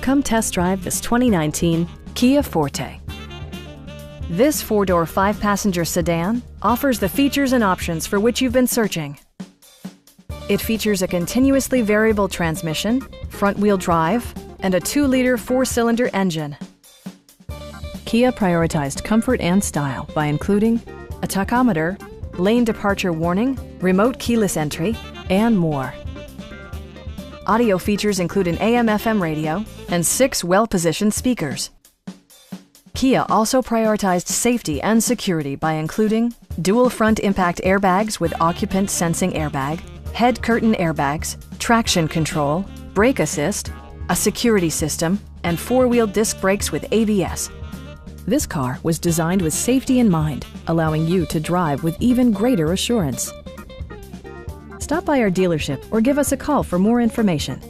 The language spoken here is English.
Come test drive this 2019 Kia Forte. This four-door, five-passenger sedan offers the features and options for which you've been searching. It features a continuously variable transmission, front-wheel drive, and a 2-liter four-cylinder engine. Kia prioritized comfort and style by including a tachometer, lane departure warning, remote keyless entry, and more. Audio features include an AM/FM radio and 6 well-positioned speakers. Kia also prioritized safety and security by including dual front impact airbags with occupant sensing airbag, head curtain airbags, traction control, brake assist, a security system, and 4-wheel disc brakes with ABS. This car was designed with safety in mind, allowing you to drive with even greater assurance. Stop by our dealership or give us a call for more information.